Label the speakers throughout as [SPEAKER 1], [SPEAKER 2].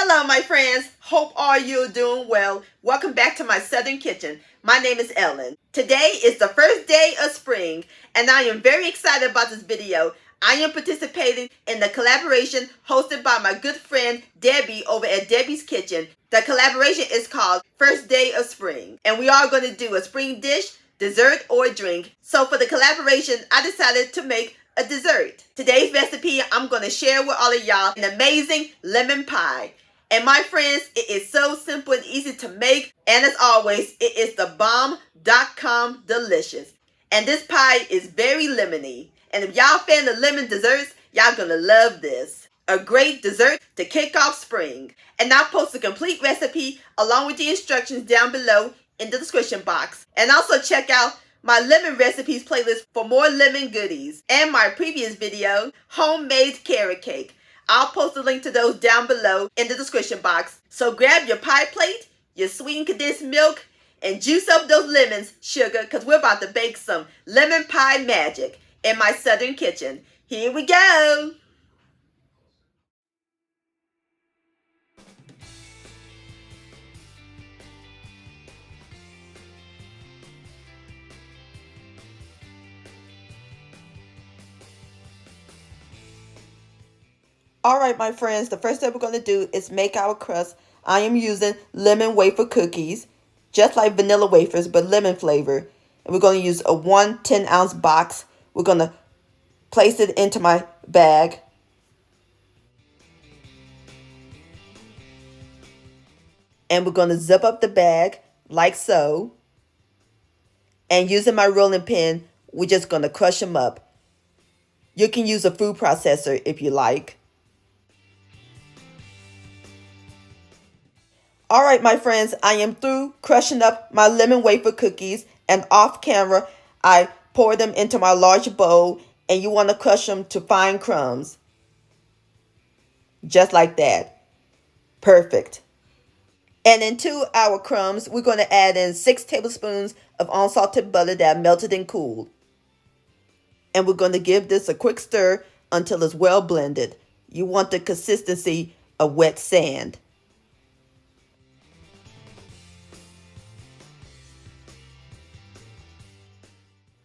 [SPEAKER 1] Hello, my friends. Hope all you are doing well. Welcome back to my Southern Kitchen. My name is Ellen. Today is the first day of spring, and I am very excited about this video. I am participating in the collaboration hosted by my good friend Debbie over at Debbie's Kitchen. The collaboration is called First Day of Spring, and we are going to do a spring dish, dessert, or drink. So for the collaboration, I decided to make a dessert. Today's recipe I'm going to share with all of y'all an amazing lemon pie. And my friends, it is so simple and easy to make. And as always, it is the bomb.com delicious. And this pie is very lemony. And if y'all fan of lemon desserts, y'all gonna love this. A great dessert to kick off spring. And I'll post the complete recipe along with the instructions down below in the description box. And also check out my lemon recipes playlist for more lemon goodies. And my previous video, homemade carrot cake. I'll post a link to those down below in the description box. So grab your pie plate, your sweetened condensed milk, and juice up those lemons, sugar, because we're about to bake some lemon pie magic in my Southern Kitchen. Here we go. Alright, my friends, the first step we're going to do is make our crust. I am using lemon wafer cookies, just like vanilla wafers, but lemon flavor. And we're going to use a 1 10-ounce box. We're going to place it into my bag. And we're going to zip up the bag like so. And using my rolling pin, we're just going to crush them up. You can use a food processor if you like. Alright, my friends, I am through crushing up my lemon wafer cookies, and off camera, I pour them into my large bowl, and you want to crush them to fine crumbs. Just like that. Perfect. And into our crumbs, we're going to add in 6 tablespoons of unsalted butter that I melted and cooled. And we're going to give this a quick stir until it's well blended. You want the consistency of wet sand.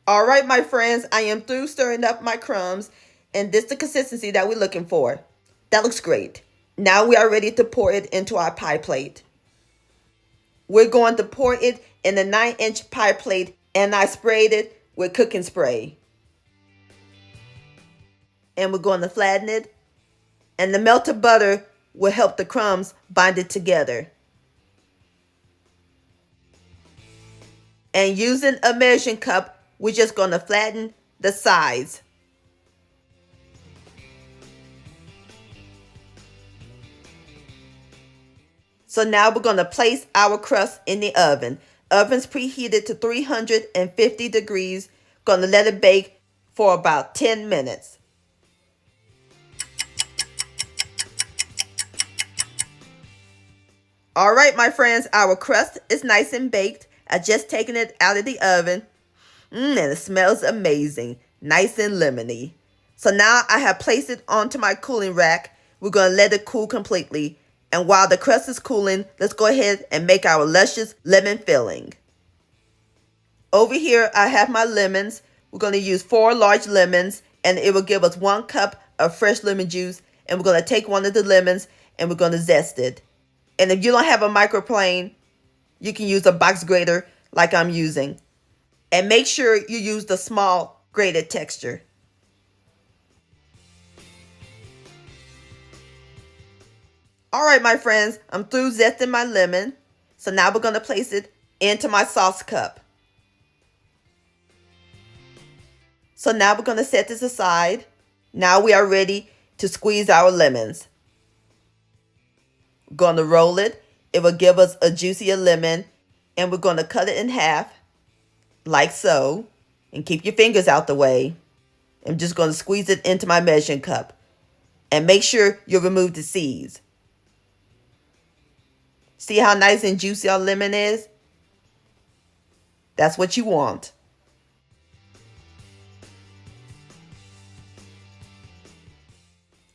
[SPEAKER 1] Alright, my friends, I am through stirring up my crumbs, and this is the consistency that we're looking for. That looks great. Now we are ready to pour it into our pie plate. We're going to pour it in a 9-inch pie plate, and I sprayed it with cooking spray. And we're going to flatten it, and the melted butter will help the crumbs bind it together. And using a measuring cup, we're just going to flatten the sides. So now we're going to place our crust in the oven. Oven's preheated to 350 degrees. Going to let it bake for about 10 minutes. Alright, my friends, our crust is nice and baked. I just taken it out of the oven. And it smells amazing. Nice and lemony. So now I have placed it onto my cooling rack. We're going to let it cool completely. And while the crust is cooling, let's go ahead and make our luscious lemon filling. Over here, I have my lemons. We're going to use 4 large lemons, and it will give us 1 cup of fresh lemon juice. And we're going to take one of the lemons, and we're going to zest it. And if you don't have a microplane, you can use a box grater like I'm using. And make sure you use the small grated texture. Alright, my friends, I'm through zesting my lemon. So now we're going to place it into my sauce cup. So now we're going to set this aside. Now we are ready to squeeze our lemons. We're going to roll it. It will give us a juicier lemon. And we're going to cut it in half. Like so. And keep your fingers out the way. I'm just going to squeeze it into my measuring cup. And make sure you remove the seeds. See how nice and juicy our lemon is? That's what you want.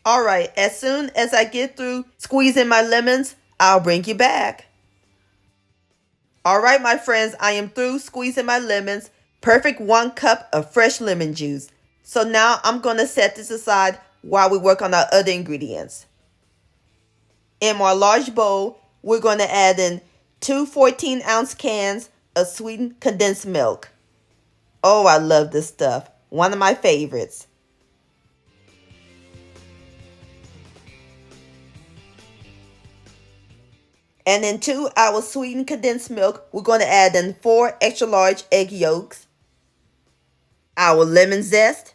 [SPEAKER 1] All right, as soon as I get through squeezing my lemons, I'll bring you back. All right, my friends, I am through squeezing my lemons. Perfect 1 cup of fresh lemon juice. So now I'm going to set this aside while we work on our other ingredients. In my large bowl, we're going to add in 2 14-ounce cans of sweetened condensed milk. Oh, I love this stuff. One of my favorites. And into our sweetened condensed milk, we're going to add in 4 extra large egg yolks, our lemon zest,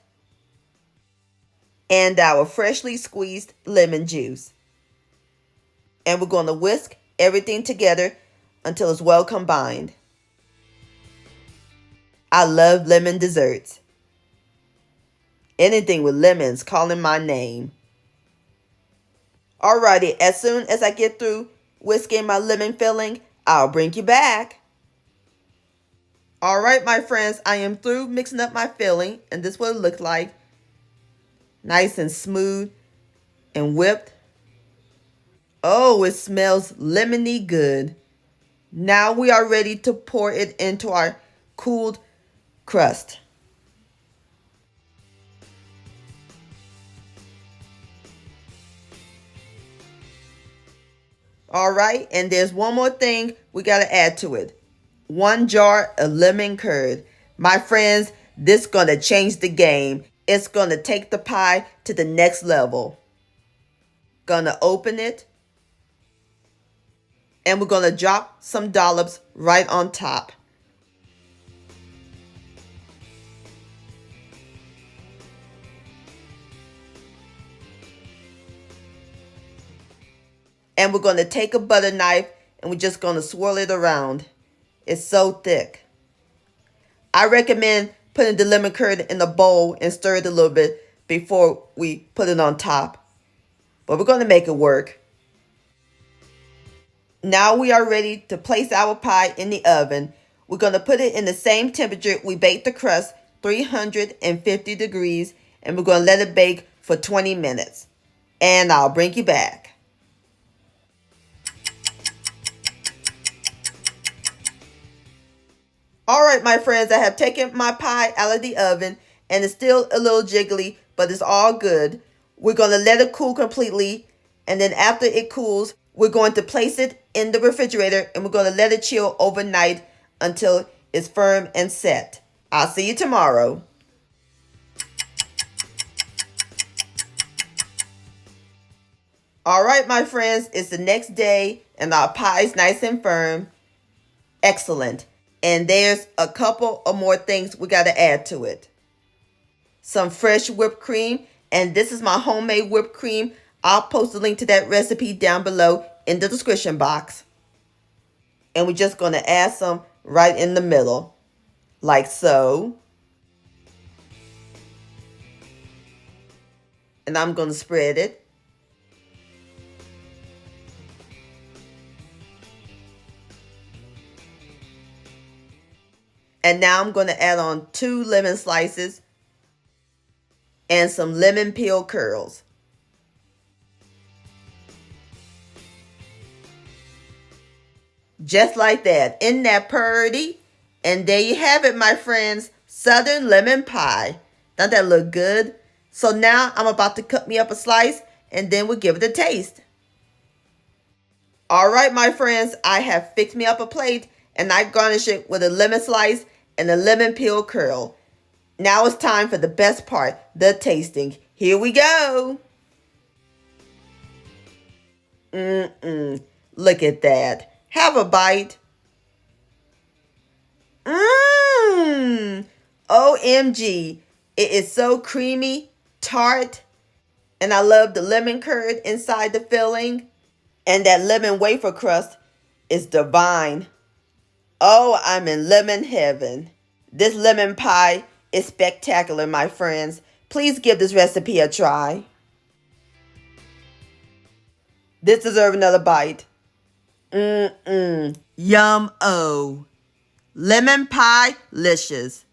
[SPEAKER 1] and our freshly squeezed lemon juice. And we're going to whisk everything together until it's well combined. I love lemon desserts. Anything with lemons calling my name. Alrighty, as soon as I get through whisking my lemon filling, I'll bring you back. Alright, my friends, I am through mixing up my filling, and this is what it looks like. Nice and smooth and whipped. Oh, it smells lemony good. Now we are ready to pour it into our cooled crust. All right, and there's one more thing we got to add to it. 1 jar of lemon curd. My friends, this is going to change the game. It's going to take the pie to the next level. Gonna open it. And we're going to drop some dollops right on top. And we're going to take a butter knife and we're just going to swirl it around. It's so thick. I recommend putting the lemon curd in a bowl and stir it a little bit before we put it on top. But we're going to make it work. Now we are ready to place our pie in the oven. We're going to put it in the same temperature we baked the crust, 350 degrees, and we're going to let it bake for 20 minutes. And I'll bring you back. Alright, my friends, I have taken my pie out of the oven and it's still a little jiggly, but it's all good. We're going to let it cool completely, and then after it cools, we're going to place it in the refrigerator and we're going to let it chill overnight until it's firm and set. I'll see you tomorrow. Alright, my friends, it's the next day and our pie is nice and firm. Excellent. And there's a couple of more things we got to add to it. Some fresh whipped cream. And this is my homemade whipped cream. I'll post the link to that recipe down below in the description box. And we're just going to add some right in the middle. Like so. And I'm going to spread it. And now I'm going to add on 2 lemon slices and some lemon peel curls. Just like that. Isn't that pretty? And there you have it, my friends. Southern lemon pie. Doesn't that look good? So now I'm about to cut me up a slice and then we'll give it a taste. Alright, my friends, I have fixed me up a plate and I garnish it with a lemon slice and a lemon peel curl. Now it's time for the best part, the tasting. Here we go. Look at that. Have a bite. OMG. It is so creamy, tart, and I love the lemon curd inside the filling. And that lemon wafer crust is divine. Oh, I'm in lemon heaven. This lemon pie is spectacular, my friends. Please give this recipe a try. This deserves another bite. Yum-o. Lemon pie-licious.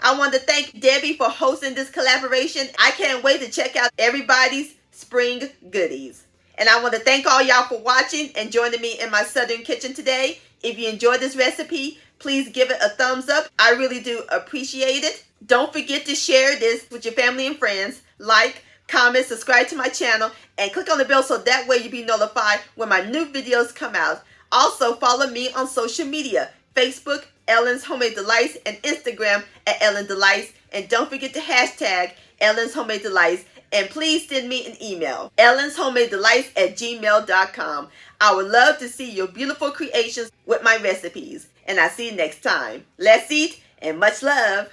[SPEAKER 1] I want to thank Debbie for hosting this collaboration. I can't wait to check out everybody's spring goodies. And I want to thank all y'all for watching and joining me in my southern kitchen today. If you enjoyed this recipe, please give it a thumbs up. I really do appreciate it. Don't forget to share this with your family and friends. Like, comment, subscribe to my channel, and click on the bell so that way you'll be notified when my new videos come out. Also, follow me on social media, Facebook, Ellen's Homemade Delights, and Instagram at Ellen Delights. And don't forget to hashtag Ellen's Homemade Delights. And please send me an email, ellenshomemadedelights@gmail.com. I would love to see your beautiful creations with my recipes. And I'll see you next time. Let's eat and much love.